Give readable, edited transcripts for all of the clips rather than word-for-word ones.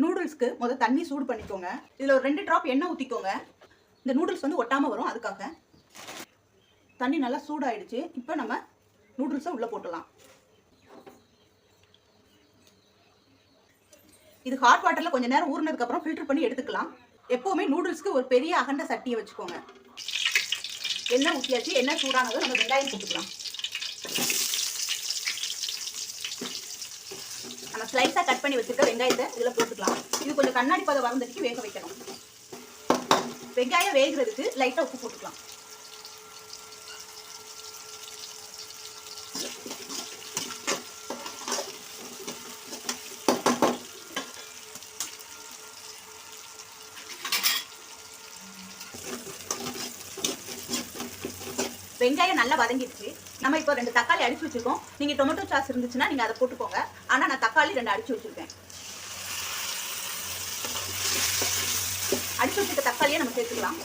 நூடுல்ஸ்க்கு முதல் தண்ணி சூடு பண்ணிக்கோங்க. இதில் ஒரு 2 ட்ராப் எண்ணெய் ஊற்றிக்கோங்க. இந்த நூடுல்ஸ் வந்து ஒட்டாமல் வரும், அதுக்காக. தண்ணி நல்லா சூடாயிடுச்சு. இப்போ நம்ம நூடுல்ஸை உள்ளே போட்டுடலாம். இது ஹாட் வாட்டரில் கொஞ்சம் நேரம் ஊறினதுக்கப்புறம் ஃபில்டர் பண்ணி எடுத்துக்கலாம். எப்போவுமே நூடுல்ஸ்க்கு ஒரு பெரிய அகண்ட சட்டியை வச்சுக்கோங்க. எண்ணெய் ஊற்றியாச்சு. எண்ணெய் சூடானதும் நம்ம வெங்காயம் போட்டுக்கலாம். நம்ம ஸ்லைஸாக கட் பண்ணி வச்சுருக்க வெங்காயத்தை இதில் போட்டுக்கலாம். இது கொஞ்சம் கண்ணாடி பதம் வறந்ததுக்கு வேக வைக்கணும். வெங்காயம் வேகிறதுக்கு லைட்டாக உப்பு போட்டுக்கலாம். வெங்காயம் நல்லா வதங்கிடுச்சு. நம்ம இப்போ 2 தக்காளி அடிச்சு வச்சிருக்கோம். நீங்கள் டொமேட்டோ சாஸ் இருந்துச்சுன்னா நீங்கள் அதை போட்டுக்கோங்க. ஆனால் நான் தக்காளி 2 அடிச்சு வச்சிருக்கேன். அடிச்சு வச்சிருக்க தக்காளியை நம்ம சேர்த்துக்கலாம்.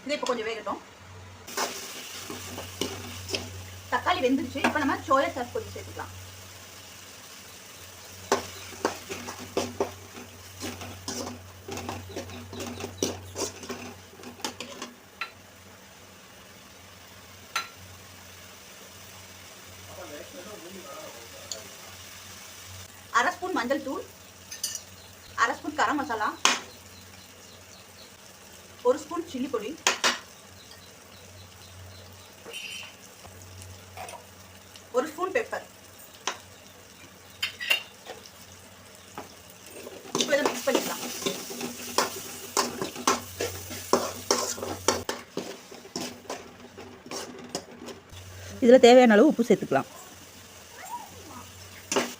இது இப்போ கொஞ்சம் வேகட்டும். தக்காளி வெந்துருச்சு. இப்போ நம்ம சோயா சாஸ் கொஞ்சம் சேர்த்துக்கலாம். அரை ஸ்பூன் மஞ்சள் தூள், அரை spoon garam masala, 1 spoon chilli பொடி, 1 ஸ்பூன் பெப்பர். இப்போ இதை மிக்ஸ் பண்ணிக்கலாம். இதில் தேவையான அளவு உப்பு சேர்த்துக்கலாம்.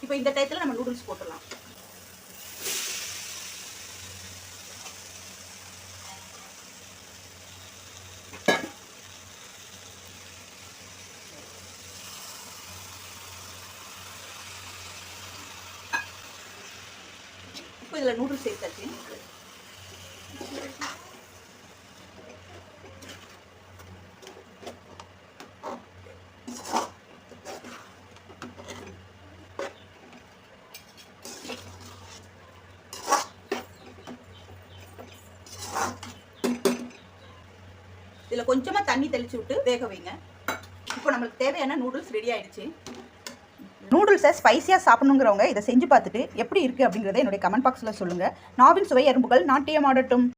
இப்போ இந்த டயத்தில் நம்ம நூடுல்ஸ் போட்டுடலாம். இப்போ இதில் நூடுல்ஸ் சேர்த்தாச்சு. இதில் கொஞ்சமாக தண்ணி தெளிச்சு விட்டு வேக வைங்க. இப்போ நம்மளுக்கு தேவையான நூடுல்ஸ் ரெடி ஆயிடுச்சு. நூடுல்ஸை ஸ்பைசியாக சாப்பிடணுங்கிறவங்க இதை செஞ்சு பார்த்துட்டு எப்படி இருக்குது அப்படிங்கிறத என்னுடைய கமெண்ட் பாக்ஸில் சொல்லுங்கள். நாவின் சுவை எறும்புகள் நாட்டியம் ஆடட்டும்.